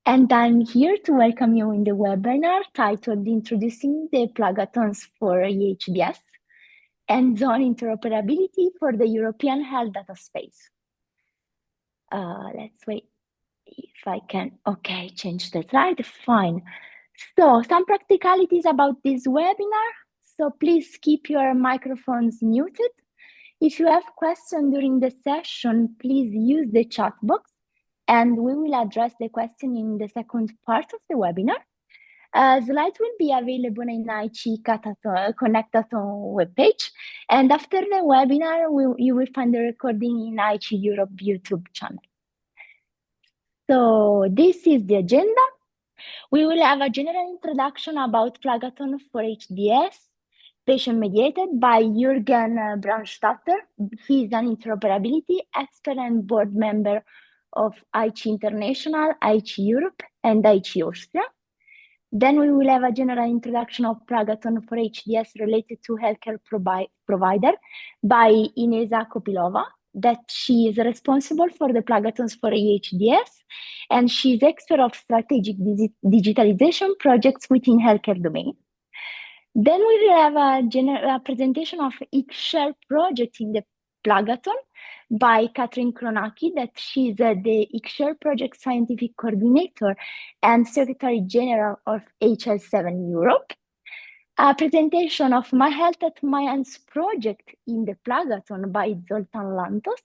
And I'm here to welcome you in the webinar titled Introducing the Plugathons for EHDS and Zone Interoperability for the European Health Data Space. Let's wait if I can. Okay, change the slide. Fine. So, some practicalities about this webinar. So, please keep your microphones muted. If you have questions during the session, please use the chat box and we will address the question in the second part of the webinar. Slides will be available in IHE Connectathon webpage, and after the webinar, you will find the recording in IHE-Europe YouTube channel. So this is the agenda. We will have a general introduction about Plugathon for HDS, patient-mediated by Jürgen Brandstatter. He is an interoperability expert and board member of IHE International, IHE Europe, and IHE Austria. Then we will have a general introduction of Plugathon for HDS related to healthcare provider by Ineza Kopilova, that she is responsible for the Plugathons for EHDS, and she's expert of strategic digitalization projects within healthcare domain. Then we will have a presentation of xShare project in the Plugathon by Katrin Kronaki, that she's the xShare project scientific coordinator and Secretary General of HL7 Europe. A presentation of MyHealth MyHands project in the Plugathon by Zoltan Lantos,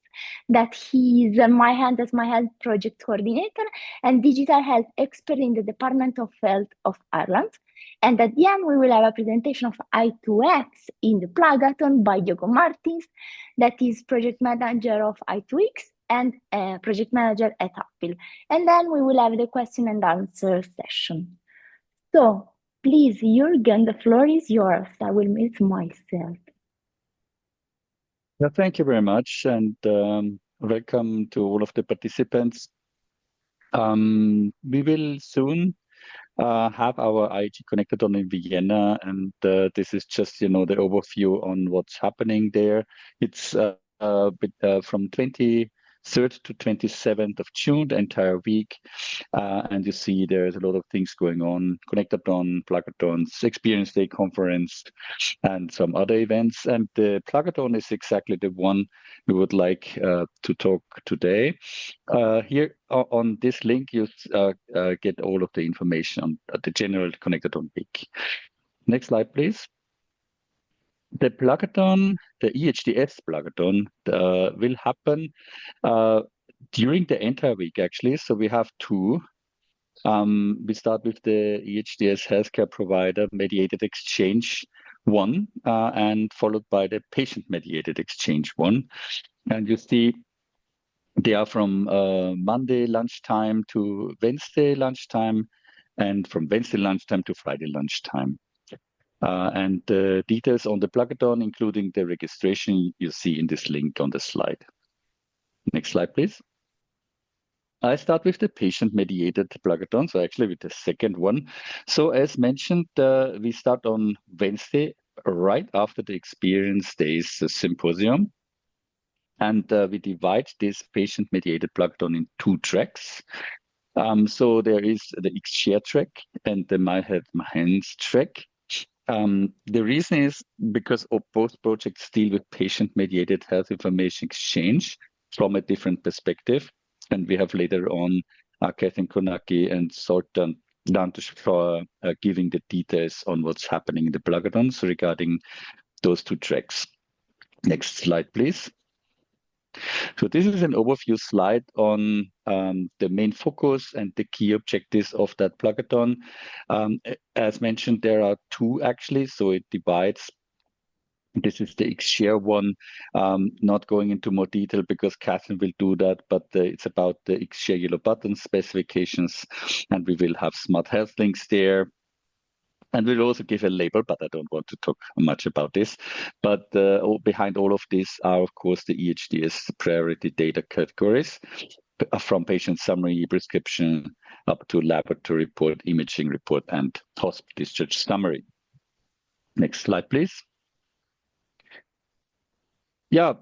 that he is MyHealth MyHealth project coordinator and digital health expert in the Department of Health of Ireland. And at the end, we will have a presentation of I2X in the Plugathon by Diogo Martins, that is project manager of I2X and project manager at Apple. And then we will have the question and answer session. So please, Jürgen, the floor is yours. I will mute myself. Yeah, thank you very much, and welcome to all of the participants. We will soon have our IHE Connectathon in Vienna, and this is just, the overview on what's happening there. It's from 23rd to 27th of June, the entire week, and you see there's a lot of things going on: Connectathon, Plugathons, Experience Day conference, and some other events. And the Plugathon is exactly the one we would like to talk today. Here on this link, you get all of the information on the general Connectathon week. Next slide, please. The Plugathon, the EHDS Plugathon, will happen during the entire week, actually. So we have two. We start with the EHDS healthcare provider mediated exchange 1, and followed by the patient mediated exchange 1. And you see they are from Monday lunchtime to Wednesday lunchtime, and from Wednesday lunchtime to Friday lunchtime. And the details on the Plugathon, including the registration, you see in this link on the slide. Next slide, please. I start with the patient-mediated Plugathon, so actually with the second one. So as mentioned, we start on Wednesday, right after the Experience Days symposium. And we divide this patient-mediated Plugathon in 2 tracks. So there is the xShare track and the MyHealth MyHands track. The reason is because both projects deal with patient-mediated health information exchange from a different perspective. And we have later on Katrin Kronaki and Zoltan Lantos for giving the details on what's happening in the Plugathons regarding those 2 tracks. Next slide, please. So this is an overview slide on the main focus and the key objectives of that Plugathon. As mentioned, there are 2 actually, so it divides. This is the xShare one, not going into more detail because Catherine will do that, but it's about the xShare yellow button specifications, and we will have smart health links there. And we'll also give a label, but I don't want to talk much about this. But behind all of this are, of course, the EHDS priority data categories, from patient summary, prescription, up to laboratory report, imaging report, and hospital discharge summary. Next slide, please. Yeah,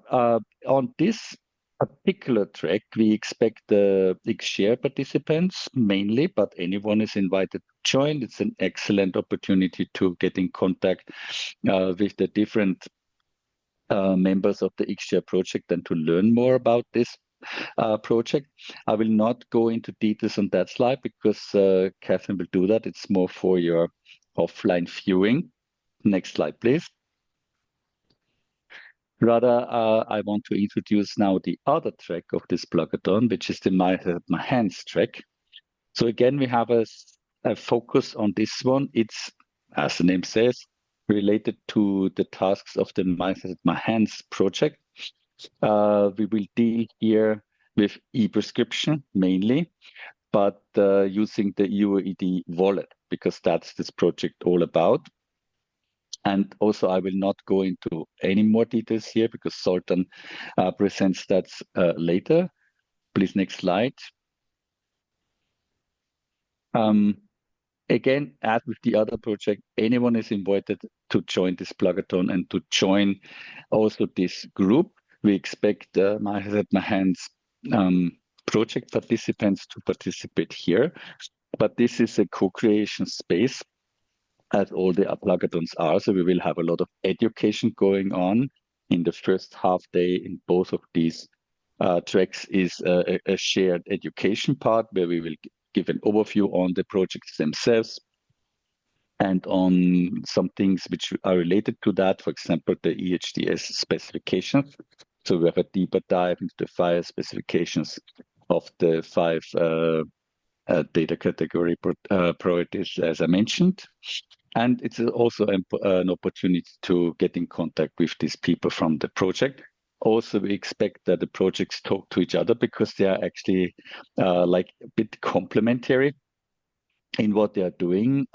on this particular track, we expect the xShare participants mainly, but anyone is invited to join. It's an excellent opportunity to get in contact with the different members of the xShare project and to learn more about this project. I will not go into details on that slide because Catherine will do that. It's more for your offline viewing. Next slide, please. Rather, I want to introduce now the other track of this Plugathon, which is the MyHealth MyHands track. So again, we have a focus on this one. It's, as the name says, related to the tasks of the MyHealth MyHands project. We will deal here with e-prescription mainly, but using the EUID wallet, because that's this project all about. And also, I will not go into any more details here because Sultan presents that later. Please, next slide. Again, as with the other project, anyone is invited to join this Plugathon and to join also this group. We expect MyHealth MyHands project participants to participate here, but this is a co-creation space as all the Plugathons are. So we will have a lot of education going on in the first half day in both of these tracks is a shared education part where we will give an overview on the projects themselves and on some things which are related to that, for example, the EHDS specifications. So we have a deeper dive into the 5 specifications of the 5 data category priorities, as I mentioned. And it's also an opportunity to get in contact with these people from the project. Also, we expect that the projects talk to each other because they are actually like a bit complementary in what they are doing.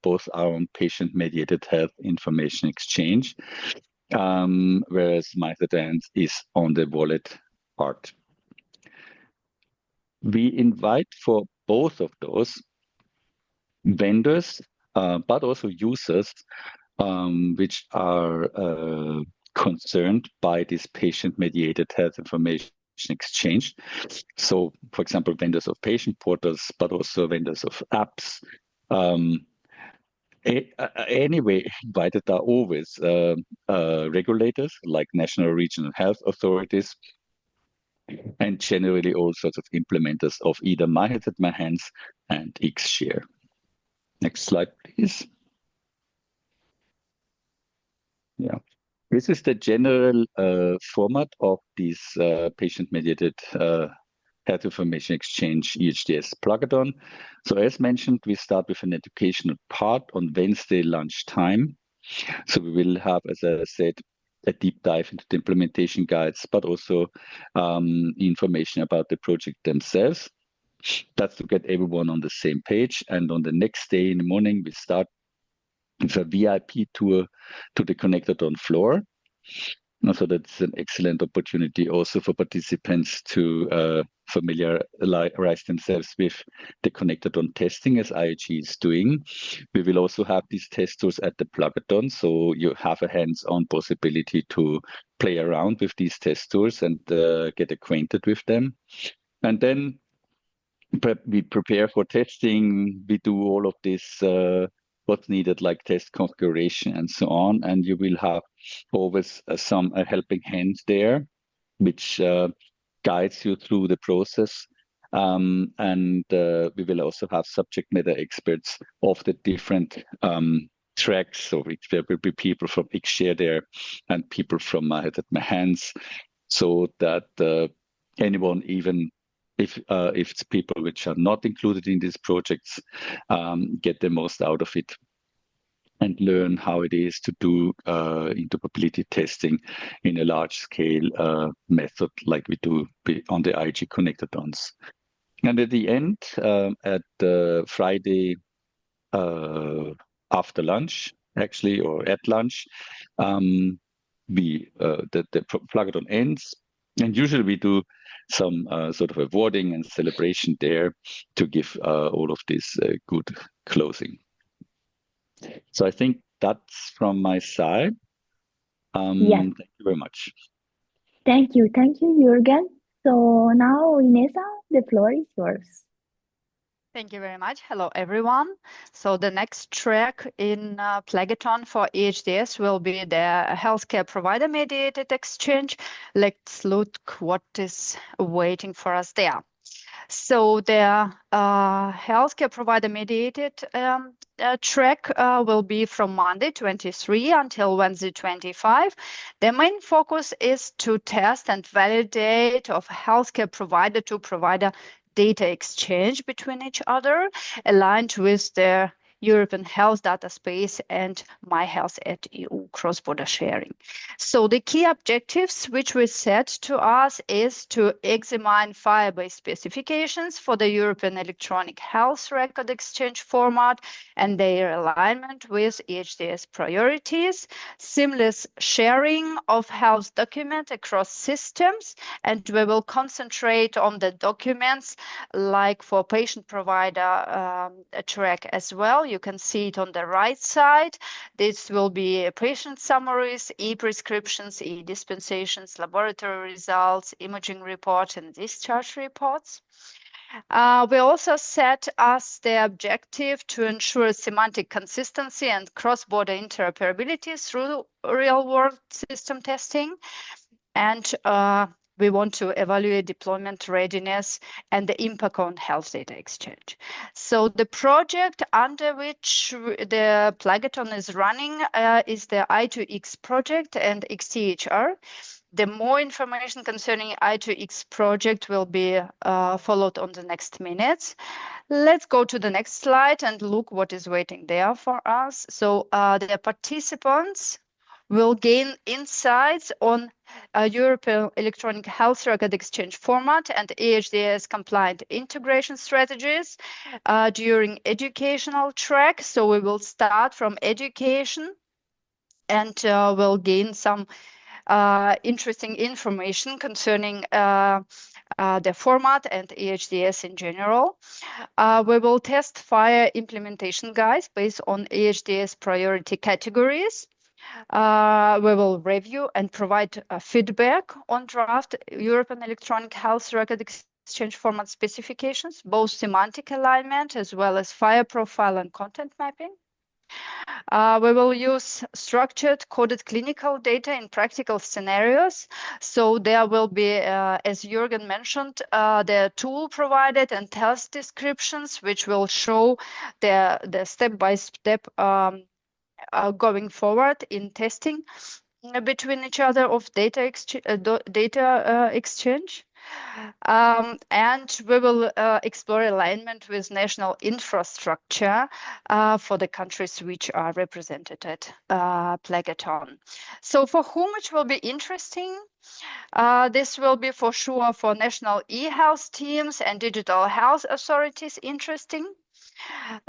Both are on patient-mediated health information exchange, whereas MyHealth is on the wallet part. We invite for both of those vendors, but also users which are concerned by this patient-mediated health information exchange. So, for example, vendors of patient portals, but also vendors of apps. Anyway, invited are always regulators like national regional health authorities, and generally all sorts of implementers of either MyHealth MyHands and xShare. Next slide, please. Yeah, this is the general format of this patient-mediated health information exchange EHDS Plugathon. So as mentioned, we start with an educational part on Wednesday lunchtime. So we will have, as I said, a deep dive into the implementation guides, but also information about the project themselves. That's to get everyone on the same page. And on the next day in the morning, we start with a VIP tour to the Connectathon floor. So that's an excellent opportunity also for participants to familiarize themselves with the Connectathon testing as IHE is doing. We will also have these test tours at the Plugathon, so you have a hands-on possibility to play around with these test tours and get acquainted with them. And then we prepare for testing. We do all of this what's needed, like test configuration and so on. And you will have always some helping hand there, which guides you through the process. And we will also have subject matter experts of the different tracks. So there will be people from xShare there and people from MyHealth MyHands, so that anyone, even if it's people which are not included in these projects, get the most out of it and learn how it is to do interoperability testing in a large-scale method like we do on the IHE Connectathons. And at the end, at Friday after lunch, actually, or at lunch, the Plugathon ends. And usually we do some sort of awarding and celebration there to give all of this good closing. So I think that's from my side. Yes. Thank you very much. Thank you, Jürgen. So now, Inesa, the floor is yours. Thank you very much. Hello, everyone. So the next track in Plugathon for EHDS will be the healthcare provider mediated exchange. Let's look what is waiting for us there. So the healthcare provider mediated track will be from Monday 23 until Wednesday 25. The main focus is to test and validate of healthcare provider to provider data exchange between each other, aligned with the European health data space and MyHealth at EU cross-border sharing. So the key objectives which we set to us is to examine FHIR-based specifications for the European electronic health record exchange format and their alignment with EHDS priorities, seamless sharing of health documents across systems, and we will concentrate on the documents like for patient provider track as well. You can see it on the right side. This will be patient summaries, e-prescriptions, e-dispensations, laboratory results, imaging reports, and discharge reports. We also set us the objective to ensure semantic consistency and cross-border interoperability through real-world system testing. And we want to evaluate deployment readiness and the impact on health data exchange. So the project under which the Plugathon is running is the I2X project and XTHR. The more information concerning I2X project will be followed on the next minutes. Let's go to the next slide and look what is waiting there for us. So the participants will gain insights on European electronic health record exchange format and EHDS compliant integration strategies during educational track. So we will start from education and we'll gain some interesting information concerning the format and EHDS in general. We will test FHIR implementation guides based on EHDS priority categories. We will review and provide feedback on draft European electronic health record exchange format specifications, both semantic alignment as well as FHIR profile and content mapping. We will use structured coded clinical data in practical scenarios. So there will be, as Jürgen mentioned, the tool provided and test descriptions, which will show the step-by-step going forward in testing between each other of data exchange. And we will explore alignment with national infrastructure for the countries which are represented at Plugathon. So for whom it will be interesting, this will be for sure for national e-health teams and digital health authorities interesting.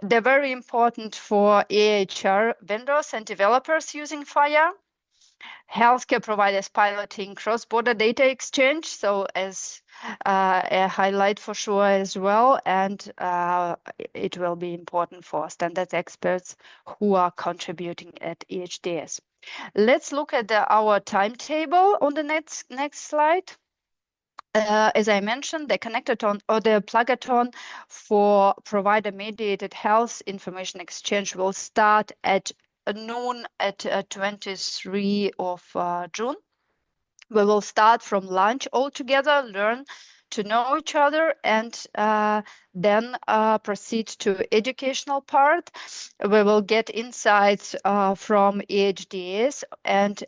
They're very important for EHR vendors and developers using FHIR. Healthcare providers piloting cross-border data exchange, so as a highlight for sure as well, and it will be important for standards experts who are contributing at EHDS. Let's look at our timetable on the next slide. As I mentioned, the Connectathon or the Plugathon for provider-mediated health information exchange will start at noon at 23 of June. We will start from lunch all together, learn to know each other, and then proceed to educational part. We will get insights from EHDS and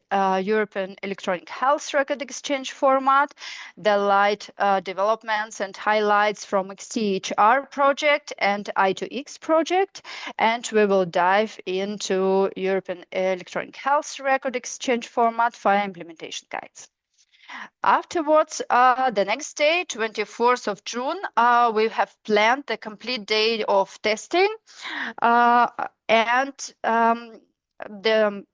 European electronic health record exchange format, the light developments and highlights from XTHR project and I2X project, and we will dive into European electronic health record exchange format FHIR implementation guides. Afterwards, the next day, 24th of June, we have planned the complete day of testing and the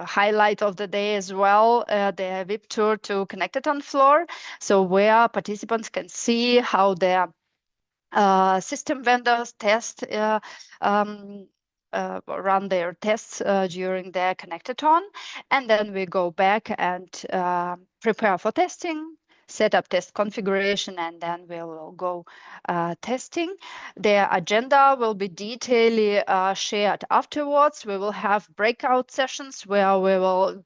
highlight of the day as well, the VIP tour to Connectathon floor, so where participants can see how their system vendors test run their tests during their Connectathon, and then we go back and prepare for testing, set up test configuration, and then we'll go testing. The agenda will be detailedly shared afterwards. We will have breakout sessions where we will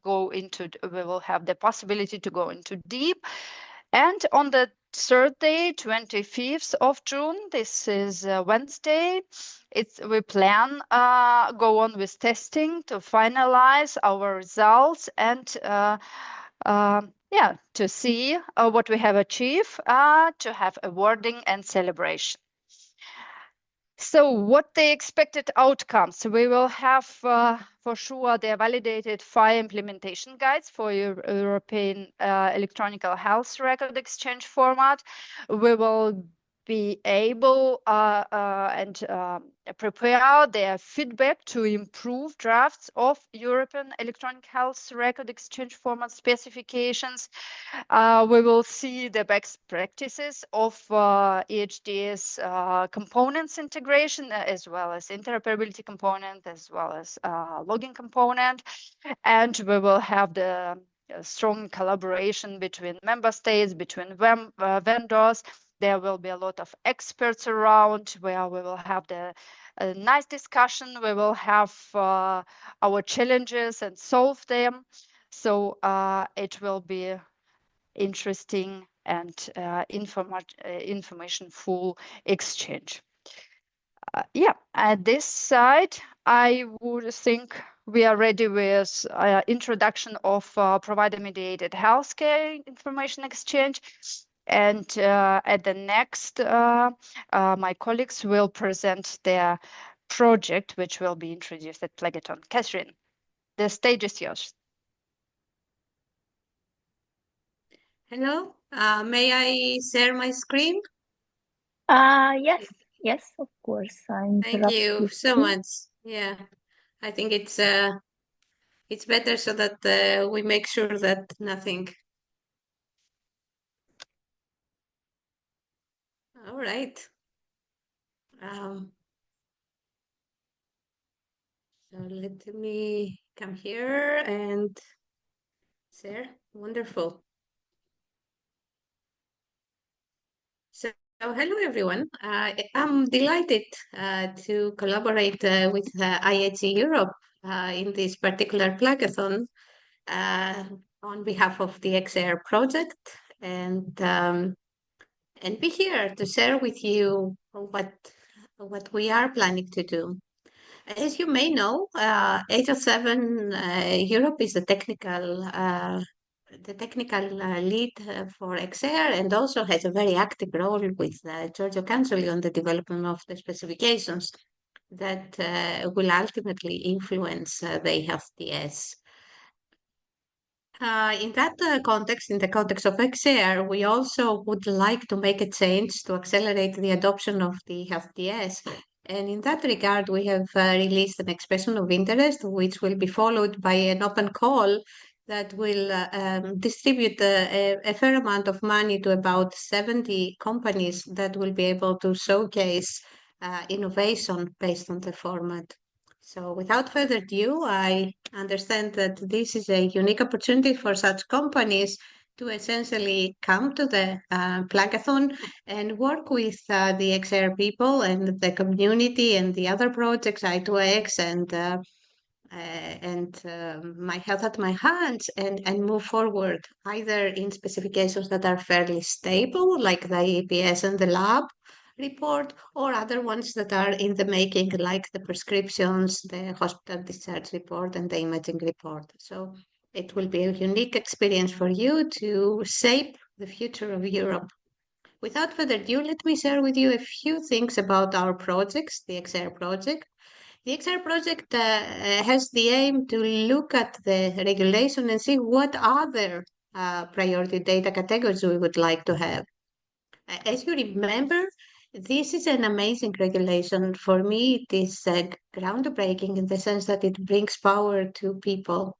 have the possibility to go into deep. And on the third day, 25th of June, this is Wednesday, we plan go on with testing to finalize our results and to see what we have achieved, to have awarding and celebration. So what the expected outcomes? We will have for sure the validated 5 implementation guides for European electronic health record exchange format. We will be able and prepare their feedback to improve drafts of European electronic health record exchange format specifications. We will see the best practices of EHDS components integration, as well as interoperability component, as well as logging component. And we will have the strong collaboration between member states, between vendors. There will be a lot of experts around where we will have a nice discussion. We will have our challenges and solve them. So it will be interesting and information full exchange. At this side, I would think we are ready with introduction of provider-mediated healthcare information exchange. And at the next, my colleagues will present their project, which will be introduced at Plugathon. Catherine, the stage is yours. Hello, may I share my screen? Yes, of course. Thank you so much. Yeah, I think it's better so that we make sure that nothing. All right. So let me come here and share. Wonderful. So hello, everyone. I'm delighted to collaborate with IHE-Europe in this particular Plugathon on behalf of the xShare project, and be here to share with you what we are planning to do. As you may know, HL7 Europe is the technical lead for xShare, and also has a very active role with Giorgio Canzoli on the development of the specifications that will ultimately influence the EHDS. In that context, in the context of xShare, we also would like to make a change to accelerate the adoption of the EHDS. And in that regard, we have released an expression of interest, which will be followed by an open call that will distribute a fair amount of money to about 70 companies that will be able to showcase innovation based on the format. So without further ado, I understand that this is a unique opportunity for such companies to essentially come to the Plugathon and work with the xShare people and the community and the other projects, I2X and MyHealth MyHands, and move forward either in specifications that are fairly stable, like the EPS and the lab report, or other ones that are in the making, like the prescriptions, the hospital discharge report, and the imaging report. So it will be a unique experience for you to shape the future of Europe. Without further ado, let me share with you a few things about our projects, the xShare project. The xShare project has the aim to look at the regulation and see what other priority data categories we would like to have. As you remember, this is an amazing regulation. For me, it is groundbreaking in the sense that it brings power to people.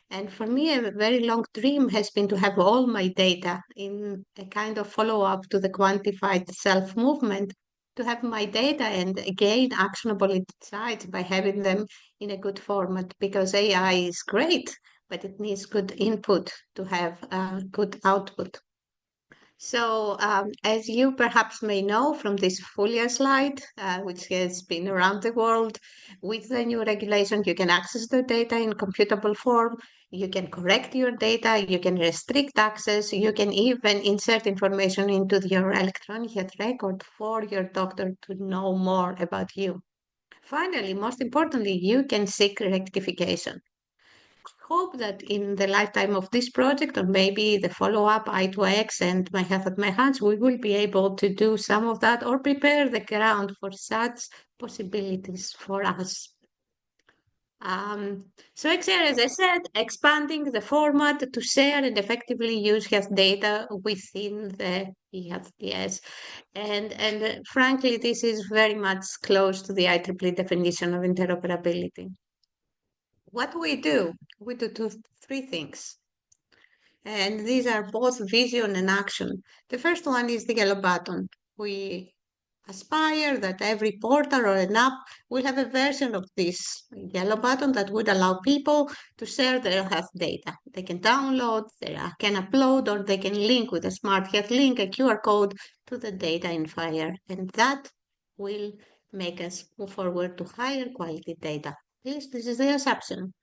And for me, a very long dream has been to have all my data in a kind of follow-up to the quantified self-movement, to have my data and gain actionable insights by having them in a good format, because AI is great, but it needs good input to have good output. So, as you perhaps may know from this Folia slide, which has been around the world, with the new regulation, you can access the data in computable form, you can correct your data, you can restrict access, you can even insert information into your electronic health record for your doctor to know more about you. Finally, most importantly, you can seek rectification. Hope that in the lifetime of this project, or maybe the follow-up I2X and MyHealth MyHands, we will be able to do some of that or prepare the ground for such possibilities for us. So xShare, as I said, expanding the format to share and effectively use health data within the EHDS. And frankly, this is very much close to the IEEE definition of interoperability. What we do three things. And these are both vision and action. The first one is the yellow button. We aspire that every portal or an app will have a version of this yellow button that would allow people to share their health data. They can download, they can upload, or they can link with a smart health link, a QR code to the data in FHIR. And that will make us move forward to higher quality data. This is the assumption.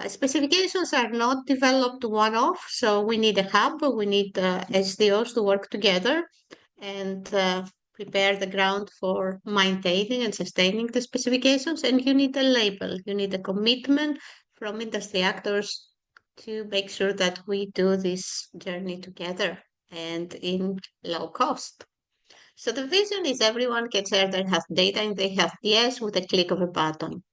Specifications are not developed one-off, so we need a hub, we need SDOs to work together and prepare the ground for maintaining and sustaining the specifications. And you need a label, you need a commitment from industry actors to make sure that we do this journey together and in low cost. So the vision is everyone can share their health data in the EHDS with a click of a button.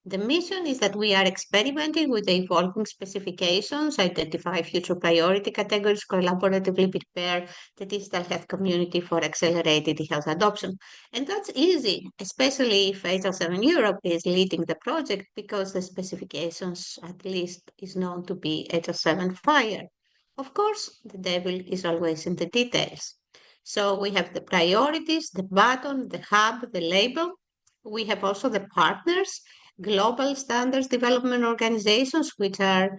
The mission is that we are experimenting with the evolving specifications, identify future priority categories, collaboratively prepare the digital health community for accelerated health adoption. And that's easy, especially if IHE-Europe is leading the project, because the specifications at least is known to be IHE-7 FHIR. Of course, the devil is always in the details. So we have the priorities, the button, the hub, the label. We have also the partners, global standards development organizations, which are,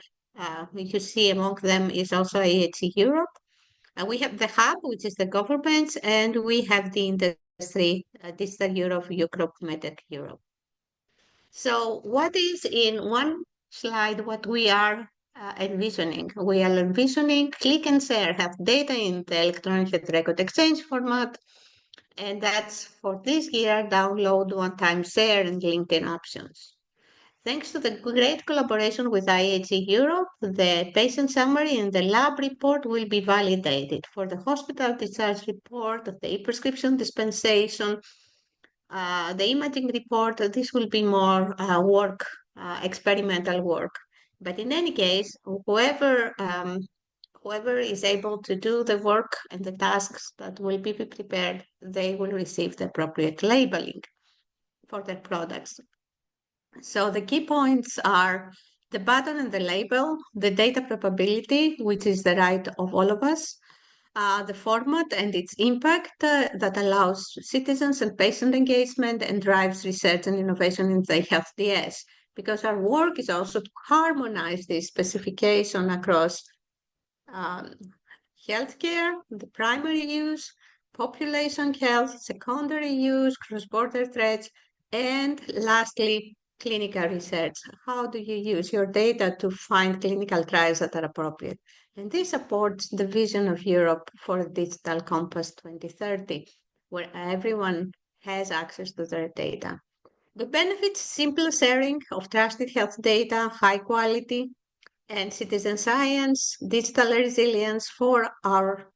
you see among them is also IHE-Europe. We have the hub, which is the governments, and we have the industry, Digital Europe, Europe. So what is in one slide what we are envisioning? We are envisioning click and share, have data in the electronic health record exchange format, and that's for this year, download, one-time share, and LinkedIn options. Thanks to the great collaboration with IHE-Europe, the patient summary and the lab report will be validated. For the hospital discharge report, the prescription dispensation, the imaging report, this will be more work, experimental work. But in any case, whoever is able to do the work and the tasks that will be prepared, they will receive the appropriate labeling for their products. So the key points are the button and the label, the data probability, which is the right of all of us, the format and its impact that allows citizens and patient engagement and drives research and innovation in the EHDS, because our work is also to harmonize this specification across healthcare, the primary use, population health, secondary use, cross-border threats, and lastly, clinical research. How do you use your data to find clinical trials that are appropriate? And this supports the vision of Europe for a digital compass 2030, where everyone has access to their data. The benefits, simple sharing of trusted health data, high quality, and citizen science, digital resilience for our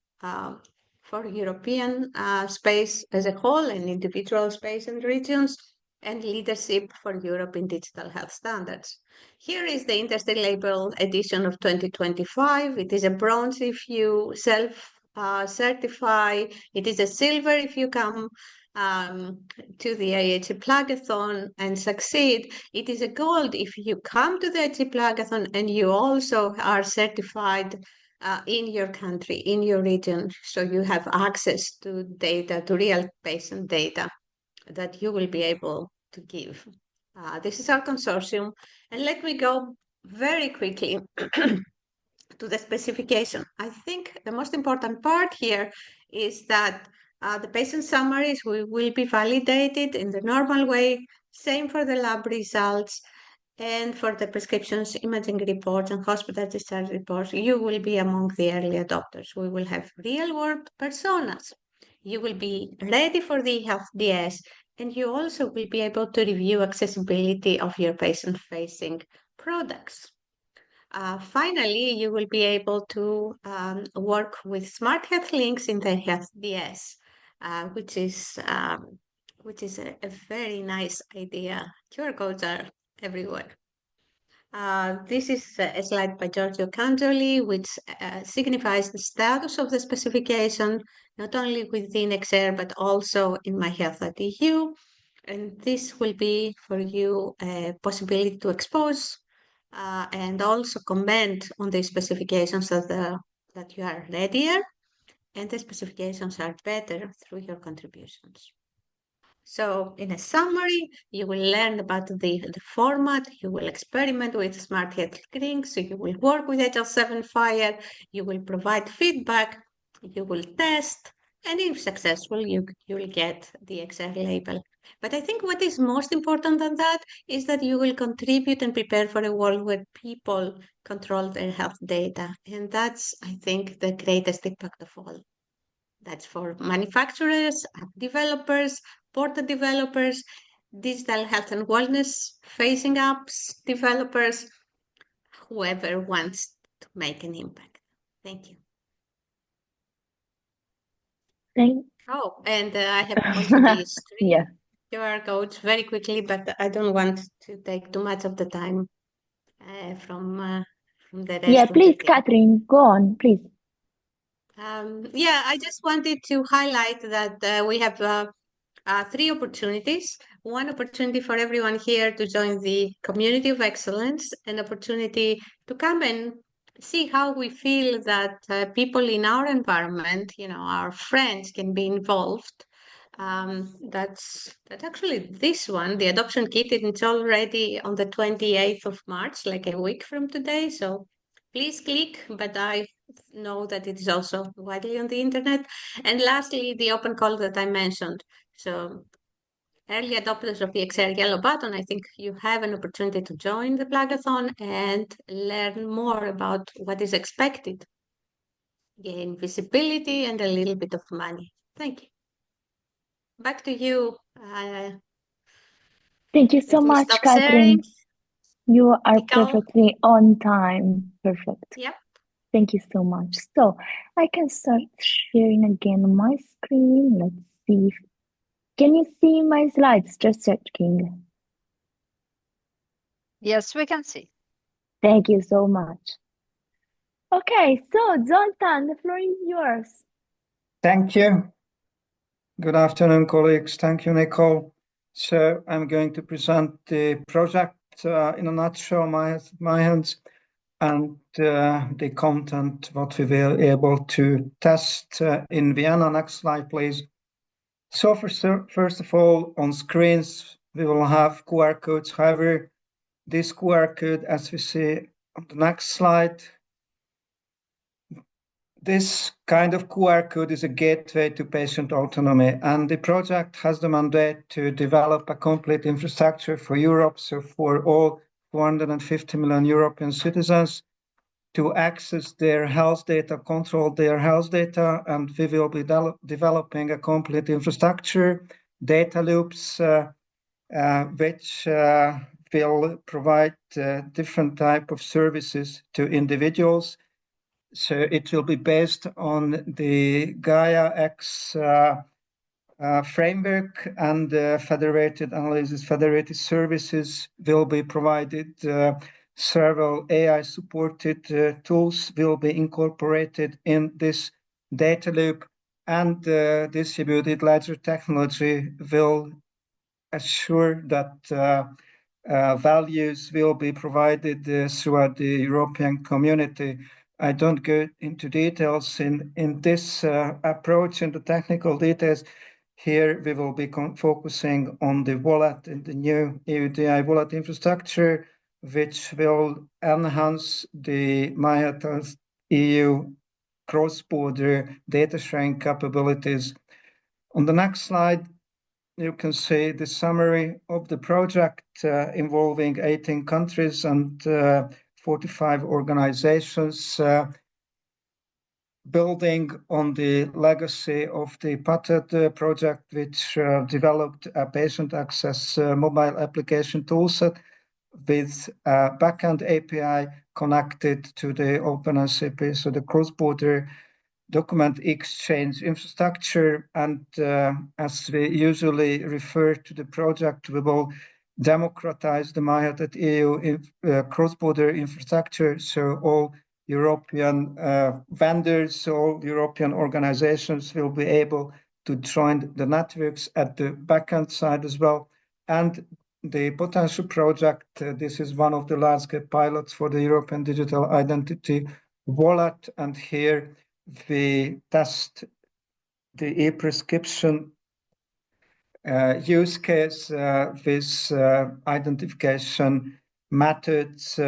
for European space as a whole and individual space and regions, and leadership for Europe in digital health standards. Here is the industry label edition of 2025. It is a bronze if you self-certify. It is a silver if you come to the IHE Plugathon and succeed. It is a gold if you come to the IHE Plugathon and you also are certified in your country, in your region, so you have access to data, to real patient data that you will be able to give. This is our consortium. And let me go very quickly to the specification. I think the most important part here is that the patient summaries will be validated in the normal way, same for the lab results, and for the prescriptions, imaging reports, and hospital discharge reports. You will be among the early adopters. We will have real-world personas. You will be ready for the EHDS, and you also will be able to review accessibility of your patient-facing products. Finally, you will be able to work with smart health links in the EHDS, which is a very nice idea. QR codes are everywhere. This is a slide by Giorgio Cangioli, which signifies the status of the specification, not only within xShare, but also in MyHealth.eu. And this will be for you a possibility to expose and also comment on the specifications that you are readier, and the specifications are better through your contributions. So in a summary, you will learn about the format, you will experiment with smart health links, you will work with HL7 Fire, you will provide feedback, you will test, and if successful, you will get the xShare label. But I think what is most important than that is that you will contribute and prepare for a world where people control their health data. And that's, I think, the greatest impact of all. That's for manufacturers, app developers, portal developers, digital health and wellness facing apps developers, whoever wants to make an impact. Thank you. Oh, and I have also these three QR codes very quickly, but I don't want to take too much of the time from the rest. Yeah, please, Catherine, go on, please. Yeah, I just wanted to highlight that we have three opportunities. One opportunity for everyone here to join the community of excellence, an opportunity to come and see how we feel that people in our environment, our friends, can be involved. That's actually this one, the adoption kit. It's already on the 28th of March, like a week from today. So please click, but I know that it is also widely on the internet. And lastly, the open call that I mentioned. So early adopters of the xShare yellow button, I think you have an opportunity to join the Plugathon and learn more about what is expected. Gain visibility and a little bit of money. Thank you. Back to you. Thank you so much, Catherine. You are perfectly on time. Perfect. Yep. Thank you so much. So I can start sharing again my screen. Let's see. Can you see my slides? Just checking. Yes, we can see. Thank you so much. Okay, so Zoltan, the floor is yours. Thank you. Good afternoon, colleagues. Thank you, Nicole. So I'm going to present the project in a nutshell, MyHands, and the content, what we were able to test in Vienna. Next slide, please. So first of all, on screens, we will have QR codes. However, this QR code, as we see on the next slide, this kind of QR code is a gateway to patient autonomy, and the project has the mandate to develop a complete infrastructure for Europe, so for all 450 million European citizens to access their health data, control their health data, and we will be developing a complete infrastructure, data loops, which will provide different type of services to individuals. So it will be based on the Gaia X framework, and federated analysis, federated services will be provided. Several AI-supported tools will be incorporated in this data loop, and distributed ledger technology will assure that values will be provided throughout the European community. I don't go into details in this approach, in the technical details. Here we will be focusing on the wallet and the new EUDI wallet infrastructure, which will enhance the MyHealth EU cross-border data sharing capabilities. On the next slide, you can see the summary of the project involving 18 countries and 45 organizations, building on the legacy of the PATED project, which developed a patient access mobile application toolset with a backend API connected to the OpenSAP, so the cross-border document exchange infrastructure. And as we usually refer to the project, we will democratize the MyHealth EU cross-border infrastructure, so all European vendors, all European organizations will be able to join the networks at the backend side as well. And the potential project, this is one of the large-scale pilots for the European Digital Identity Wallet, and here we test the e-prescription use case with identification methods,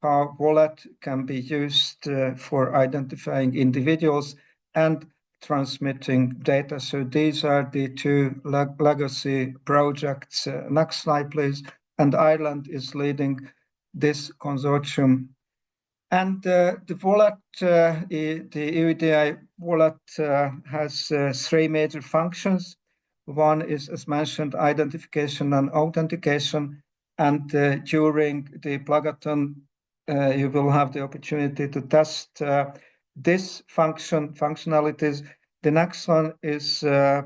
how wallet can be used for identifying individuals and transmitting data. So these are the two legacy projects. Next slide, please. And Ireland is leading this consortium. And the wallet, the EUDI wallet has three major functions. One is, as mentioned, identification and authentication. And during the Plugathon, you will have the opportunity to test this functionalities. The next one is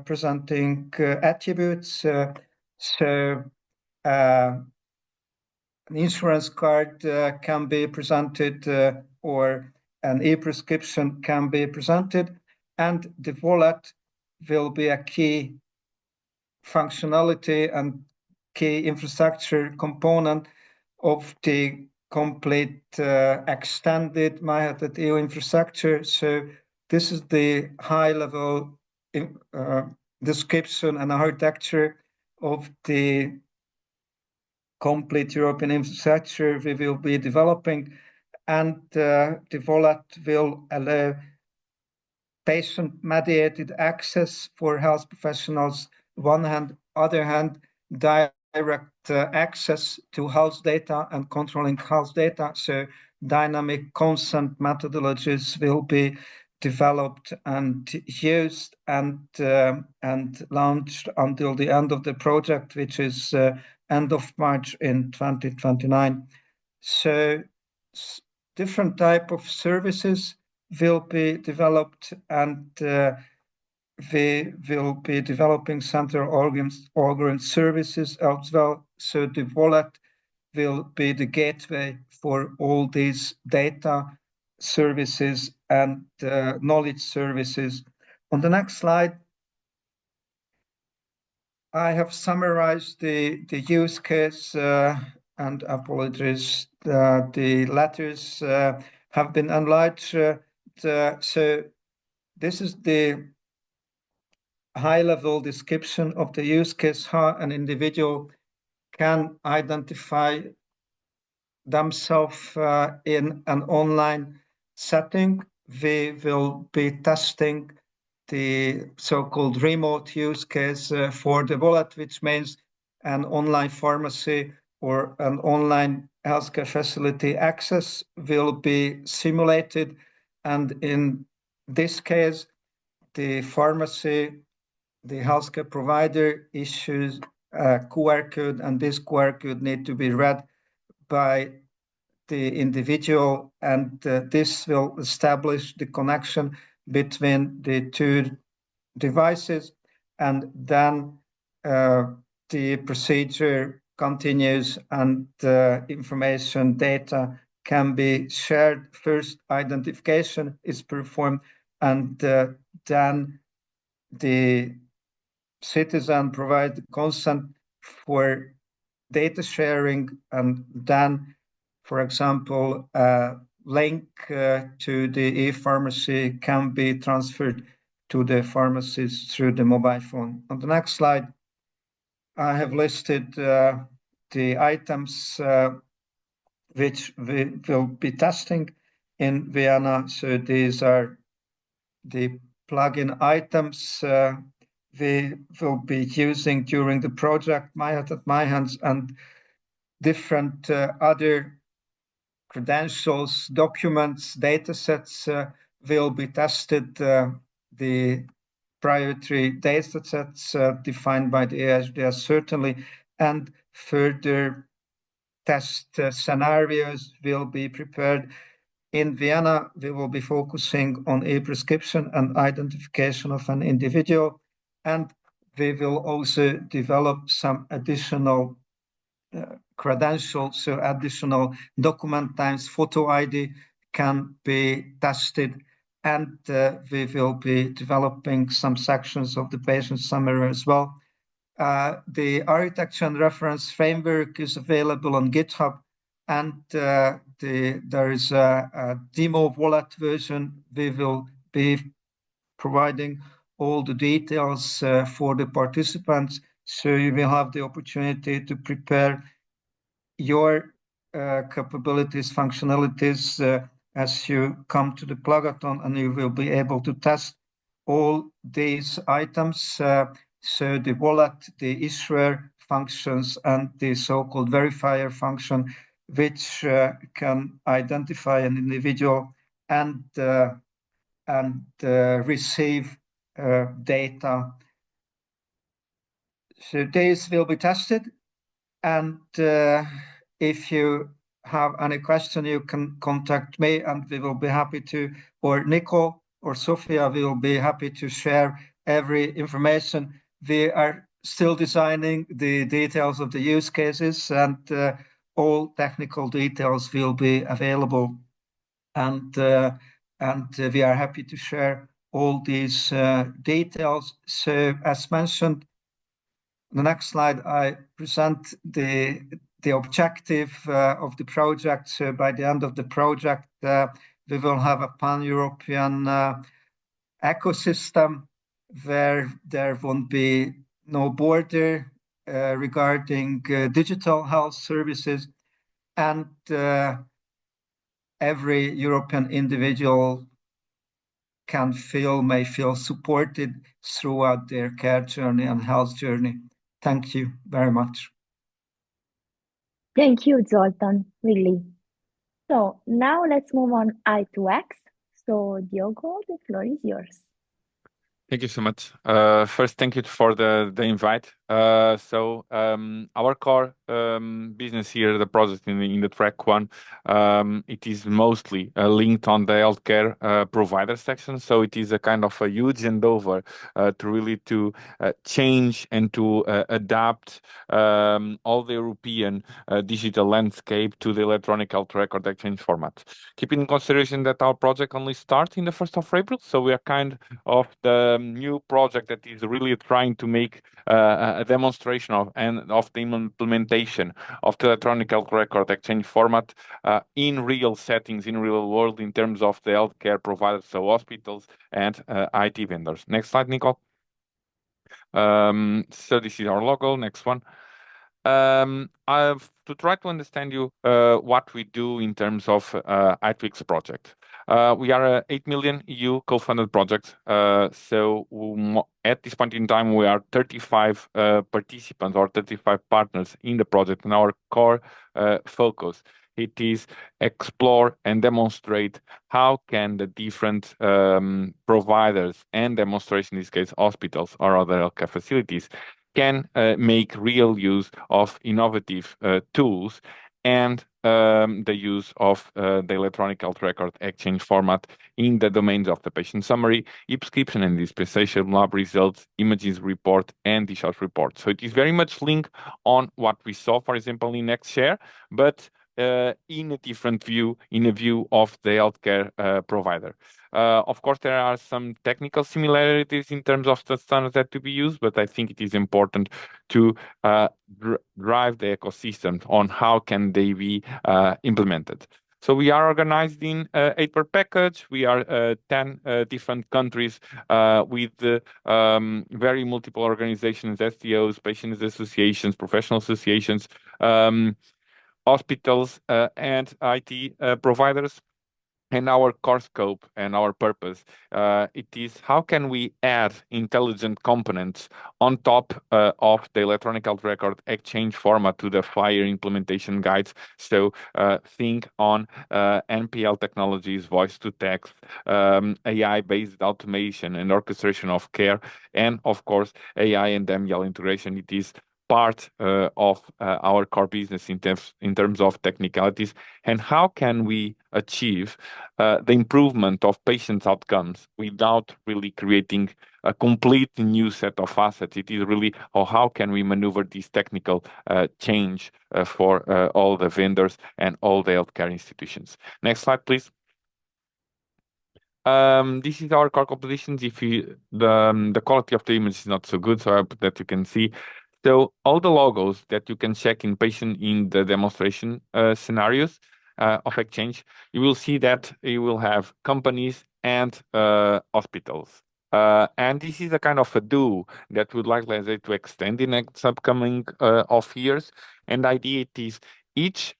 presenting attributes. An insurance card can be presented or an e-prescription can be presented, and the wallet will be a key functionality and key infrastructure component of the complete extended MyHealth EU infrastructure. So this is the high-level description and architecture of the complete European infrastructure we will be developing, and the wallet will allow patient-mediated access for health professionals, one hand, other hand, direct access to health data and controlling health data. So dynamic consent methodologies will be developed and used and launched until the end of the project, which is end of March in 2029. So different type of services will be developed, and we will be developing central organ services as well. So the wallet will be the gateway for all these data services and knowledge services. On the next slide, I have summarized the use case, and apologies, the letters have been enlarged. So this is the high-level description of the use case, how an individual can identify themselves in an online setting. We will be testing the so-called remote use case for the wallet, which means an online pharmacy or an online healthcare facility access will be simulated. And in this case, the pharmacy, the healthcare provider issues a QR code, and this QR code need to be read by the individual, and this will establish the connection between the two devices, and then the procedure continues and information data can be shared. First, identification is performed, and then the citizen provides consent for data sharing, and then, for example, a link to the e-pharmacy can be transferred to the pharmacist through the mobile phone. On the next slide, I have listed the items which we will be testing in Vienna. So these are the plugin items we will be using during the project MyHealth MyHands, and different other credentials, documents, datasets will be tested. The proprietary datasets defined by the EHDS certainly, and further test scenarios will be prepared. In Vienna, we will be focusing on e-prescription and identification of an individual, and we will also develop some additional credentials, so additional document times photo ID can be tested, and we will be developing some sections of the patient summary as well. The architecture and reference framework is available on GitHub, and there is a demo wallet version. We will be providing all the details for the participants, so you will have the opportunity to prepare your capabilities, functionalities as you come to the Plugathon, and you will be able to test all these items. So the wallet, the xShare functions, and the so-called verifier function, which can identify an individual and receive data. So these will be tested, and if you have any question, you can contact me, and we will be happy to, or Nico or Sophia, we will be happy to share every information. We are still designing the details of the use cases, and all technical details will be available. And we are happy to share all these details. So as mentioned, the next slide, I present the objective of the project. So by the end of the project, we will have a pan-European ecosystem where there won't be no border regarding digital health services, and every European individual may feel supported throughout their care journey and health journey. Thank you very much. Thank you, Zoltan, really. So now let's move on I to X. So Diogo, the floor is yours. Thank you so much. First, thank you for the invite. Our core business here, the project in the track one, it is mostly linked on the healthcare provider section. So it is a kind of a huge endeavor to change and to adapt all the European digital landscape to the electronic health record exchange format. Keeping in consideration that our project only starts in the 1st of April, so we are kind of the new project that is really trying to make a demonstration of the implementation of the electronic health record exchange format in real settings, in real world, in terms of the healthcare providers, so hospitals and IT vendors. Next slide, Nicole. So this is our logo. Next one. To try to understand you what we do in terms of IHE project. We are a 8 million EU co-funded project. So at this point in time, we are 35 participants or 35 partners in the project, and our core focus it is explore and demonstrate how can the different providers and demonstration, in this case hospitals or other healthcare facilities, can make real use of innovative tools and the use of the electronic health record exchange format in the domains of the patient summary, e-prescription and dispensation, lab results, images report, and discharge report. So it is very much linked on what we saw, for example, in xShare, but in a different view, in a view of the healthcare provider. Of course, there are some technical similarities in terms of the standards that to be used, but I think it is important to drive the ecosystem on how can they be implemented. So we are organized in 8 per package. We are 10 different countries with very multiple organizations, STOs, patient associations, professional associations, hospitals and IT providers. And our core scope and our purpose, it is how can we add intelligent components on top of the electronic health record exchange format to the FHIR implementation guides. So think on NPL technologies, voice to text, AI-based automation and orchestration of care, and of course AI and ML integration. It is part of our core business in terms of technicalities, and how can we achieve the improvement of patients' outcomes without really creating a complete new set of assets. It is really how can we maneuver this technical change for all the vendors and all the healthcare institutions. Next slide, please. This is our core compositions. If you the quality of the image is not so good, so I hope that you can see. So all the logos that you can check in the demonstration scenarios of exchange, you will see that you will have companies and hospitals. And this is a kind of a do that would like, let's say, to extend in next upcoming of years. And the idea is each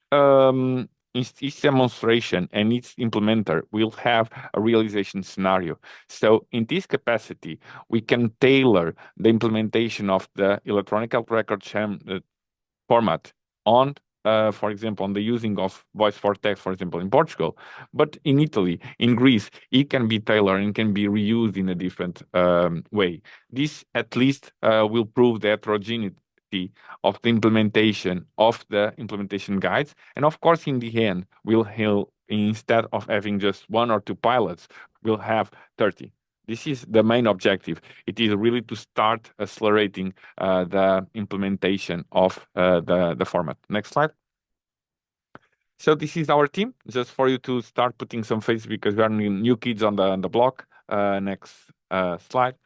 demonstration and each implementer will have a realization scenario. So in this capacity, we can tailor the implementation of the electronic health record format on, for example, on the using of voice for text, for example, in Portugal, but in Italy, in Greece, it can be tailored and can be reused in a different way. This at least will prove the heterogeneity of the implementation of the implementation guides. And of course, in the end, instead of having just 1 or 2 pilots, we'll have 30. This is the main objective. It is really to start accelerating the implementation of the format. Next slide. So this is our team, just for you to start putting some face because we are new kids on the block. Next slide.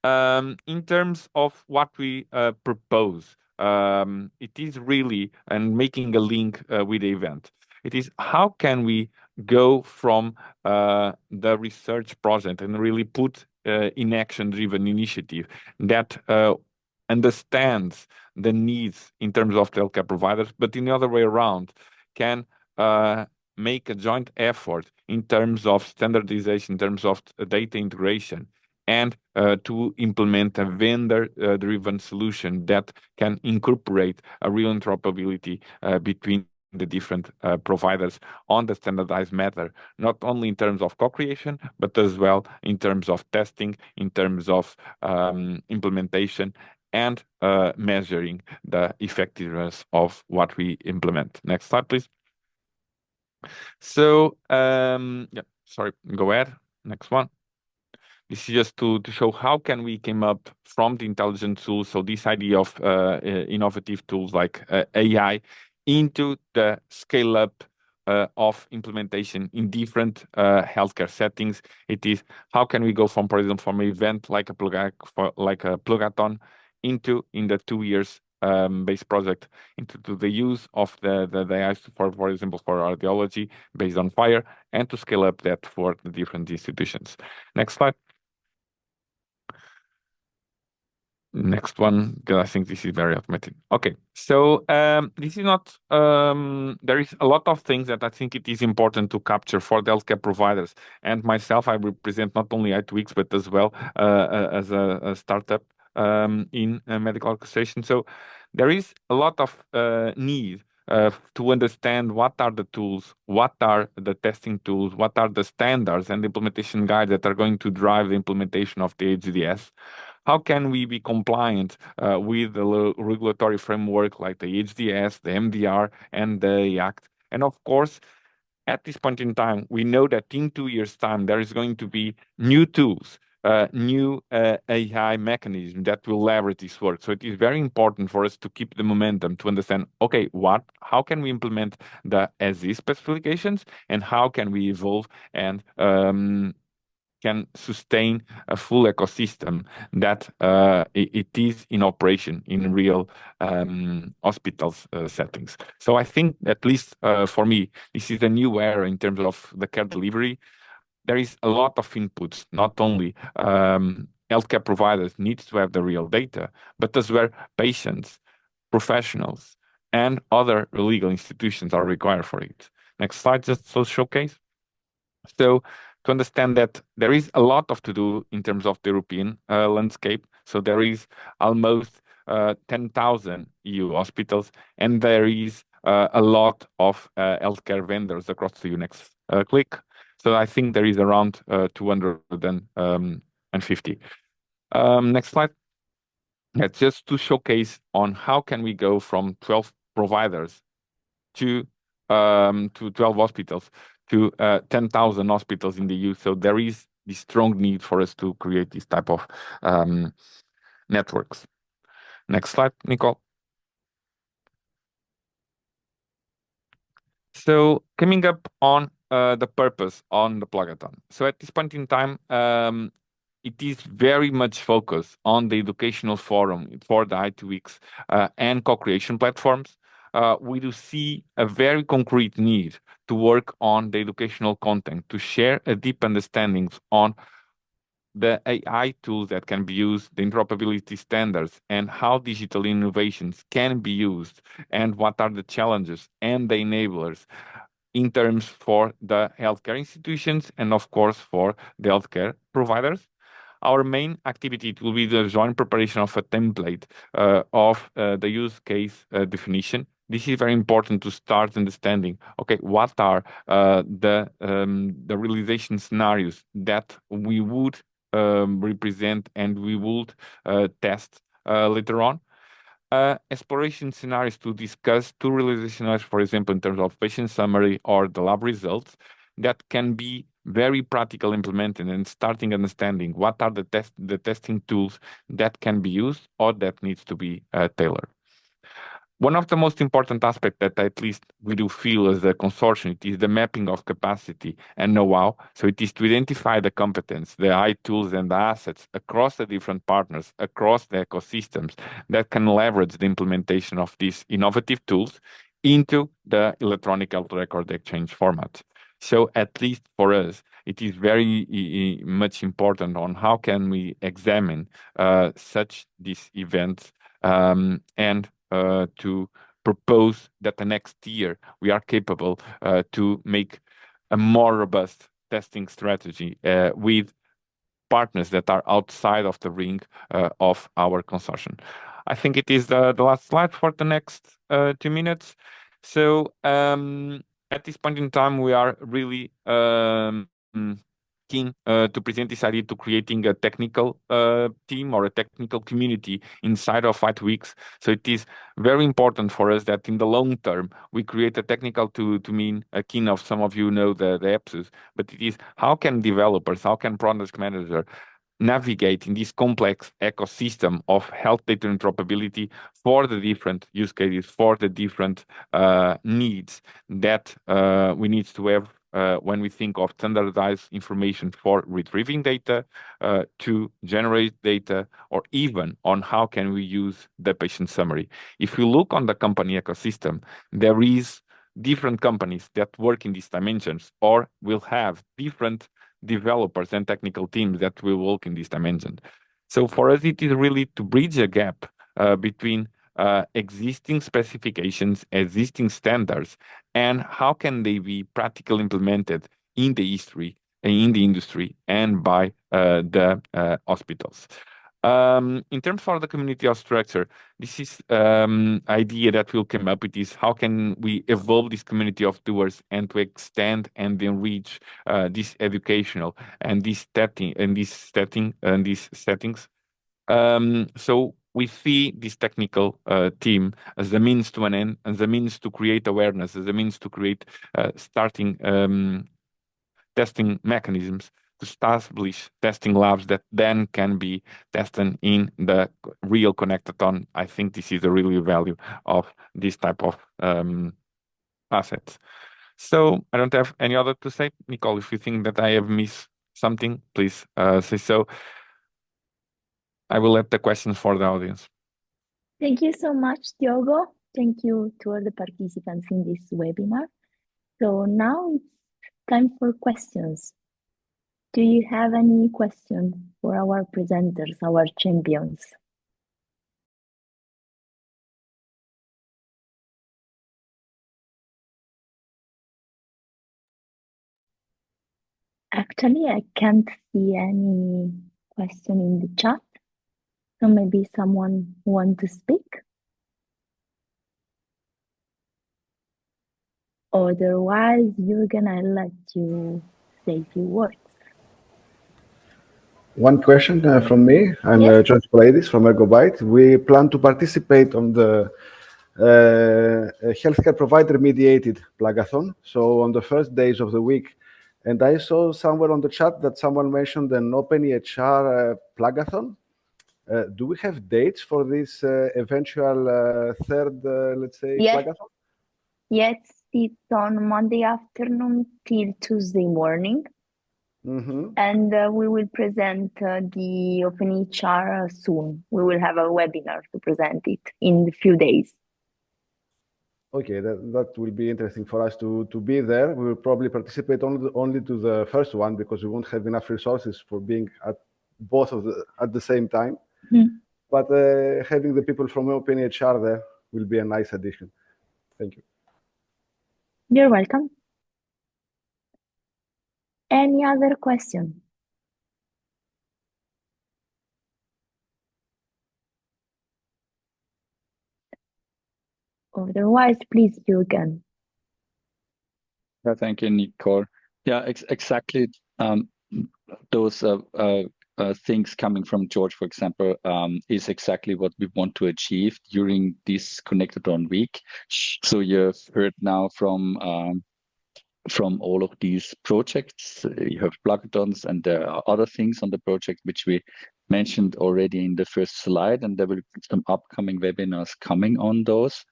In terms of what we propose, it is really, and making a link with the event, it is how can we go from the research project and really put in action-driven initiative that understands the needs in terms of healthcare providers, but in the other way around, can make a joint effort in terms of standardization, in terms of data integration, and to implement a vendor-driven solution that can incorporate a real interoperability between the different providers on the standardized matter, not only in terms of co-creation, but as well in terms of testing, in terms of implementation, and measuring the effectiveness of what we implement. Next slide, please. So, yeah, sorry, go ahead. Next one. This is just to show how can we came up from the intelligent tools, so this idea of innovative tools like AI into the scale up of implementation in different healthcare settings. It is how can we go from, for example, from an event like a Plugathon into in the 2 years based project into the use of the AI for example for radiology based on FHIR, and to scale up that for the different institutions. Next slide. Next one, because I think this is very automated. Okay, so this is not, there is a lot of things that I think it is important to capture for the healthcare providers. And myself, I represent not only IHE, but as well as a startup in medical orchestration. So there is a lot of need to understand what are the tools, what are the testing tools, what are the standards and implementation guides that are going to drive the implementation of the EHDS. How can we be compliant with the regulatory framework like the EHDS, the MDR, and the Act? And of course, at this point in time, we know that in 2 years' time, there is going to be new tools, new AI mechanism that will leverage this work. So it is very important for us to keep the momentum to understand, okay, how can we implement the as-is specifications, and how can we evolve and can sustain a full ecosystem that it is in operation in real hospitals settings. So I think, at least for me, this is a new era in terms of the care delivery. There is a lot of inputs, not only healthcare providers need to have the real data, but as well patients, professionals, and other legal institutions are required for it. Next slide, just so showcase. So to understand that there is a lot of to do in terms of the European landscape. So there is almost 10,000 EU hospitals, and there is a lot of healthcare vendors across the EU. Next click. So I think there is around 250. Next slide. That's just to showcase on how can we go from 12 providers to 12 hospitals to 10,000 hospitals in the EU. So there is this strong need for us to create this type of networks. Next slide, Nicole. So coming up on the purpose on the Plugathon. So at this point in time, it is very much focused on the educational forum for the IHE Weeks and co-creation platforms. We do see a very concrete need to work on the educational content, to share a deep understanding on the AI tools that can be used, the interoperability standards, and how digital innovations can be used, and what are the challenges and the enablers in terms for the healthcare institutions and, of course, for the healthcare providers. Our main activity will be the joint preparation of a template of the use case definition. This is very important to start understanding, okay, what are the realization scenarios that we would represent and we would test later on. Exploration scenarios to discuss two realization scenarios, for example, in terms of patient summary or the lab results, that can be very practical implemented and starting understanding what are the testing tools that can be used or that needs to be tailored. One of the most important aspects that at least we do feel as a consortium, it is the mapping of capacity and know-how. So it is to identify the competence, the AI tools and the assets across the different partners, across the ecosystems that can leverage the implementation of these innovative tools into the electronic health record exchange format. So at least for us, it is very much important on how can we examine such these events and to propose that the next year we are capable to make a more robust testing strategy with partners that are outside of the ring of our consortium. I think it is the last slide for the next 2 minutes. So at this point in time, we are really keen to present this idea to creating a technical team or a technical community inside of IHE Weeks. So it is very important for us that in the long term, we create a technical to mean a keen of some of you know the EPSUS, but it is how can developers, how can product manager navigate in this complex ecosystem of health data interoperability for the different use cases, for the different needs that we need to have when we think of standardized information for retrieving data, to generate data, or even on how can we use the patient summary. If you look on the company ecosystem, there is different companies that work in these dimensions or will have different developers and technical teams that will work in this dimension. So for us, it is really to bridge a gap between existing specifications, existing standards, and how can they be practically implemented in the industry and by the hospitals. In terms of the community of structure, this is idea that will come up. It is how can we evolve this community of doers and to extend and enrich this educational and this settings. So we see this technical team as the means to an end, as the means to create awareness, as the means to create starting testing mechanisms, to establish testing labs that then can be tested in the real Connectathon. I think this is the real value of this type of assets. So I don't have any other to say. Nicole, if you think that I have missed something, please say so. I will let the questions for the audience. Thank you so much, Diogo. Thank you to all the participants in this webinar. So now it's time for questions. Do you have any questions for our presenters, our champions? Actually, I can't see any question in the chat. So maybe someone want to speak? Otherwise, Jürgen, I'll let you say a few words. One question from me. I'm Yes. George Paladis from Ergobyte. We plan to participate on the healthcare provider mediated Plugathon. So on the first days of the week, and I saw somewhere on the chat that someone mentioned an open EHR Plugathon. Do we have dates for this eventual third, let's say, Yes. Plugathon? Yes, it's on Monday afternoon till Tuesday morning. And we will present the Open HR soon. We will have a webinar to present it in a few days. Okay, that will be interesting for us to be there. We will probably participate only to the first one because we won't have enough resources for being at both of at the same time. But having the people from Open HR there will be a nice addition. Thank you. You're welcome. Any other question? Otherwise, please, Jürgen. Yeah, thank you, Nicole. Yeah, exactly. Those things coming from George, for example, is exactly what we want to achieve during this Connectathon week. So you've heard now from all of these projects. You have Plugathons, and there are other things on the project which we mentioned already in the first slide, and there will be some upcoming webinars coming on those.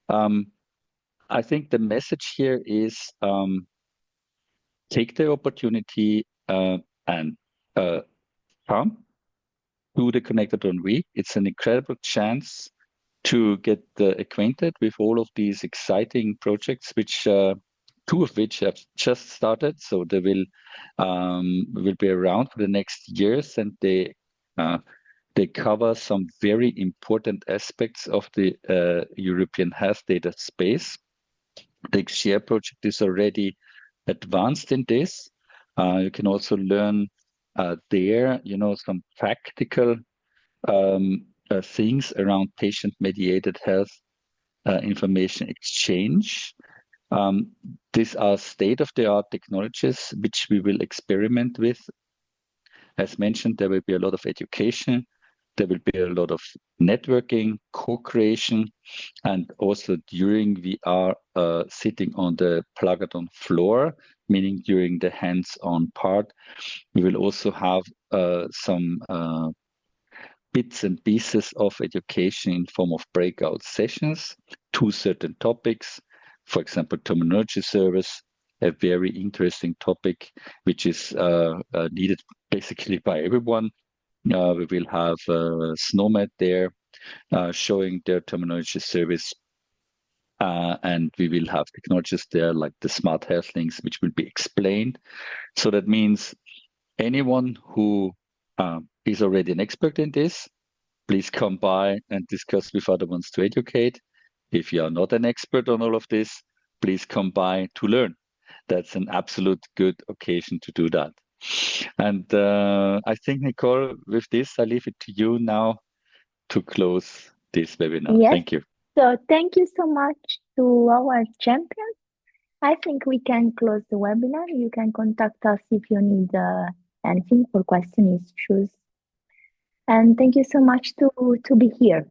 I think the message here is take the opportunity and come to the Connectathon week. It's an incredible chance to get acquainted with all of these exciting projects, which two of which have just started. So they will be around for the next years, and they cover some very important aspects of the European health data space. The xShare project is already advanced in this. You can also learn there, some practical things around patient-mediated health information exchange. These are state-of-the-art technologies which we will experiment with. As mentioned, there will be a lot of education. There will be a lot of networking, co-creation, and also during we are sitting on the Plugathon floor, meaning during the hands-on part, we will also have some bits and pieces of education in form of breakout sessions to certain topics. For example, terminology service, a very interesting topic, which is needed basically by everyone. We will have SNOMED there showing their terminology service. And we will have technologies there like the smart health links, which will be explained. So that means anyone who is already an expert in this, please come by and discuss with other ones to educate. If you are not an expert on all of this, please come by to learn. That's an absolute good occasion to do that. And I think, Nicole, with this, I leave it to you now to close this webinar. Yes. Thank you. So thank you so much to our champions. I think we can close the webinar. You can contact us if you need anything for questions, issues. And thank you so much to be here.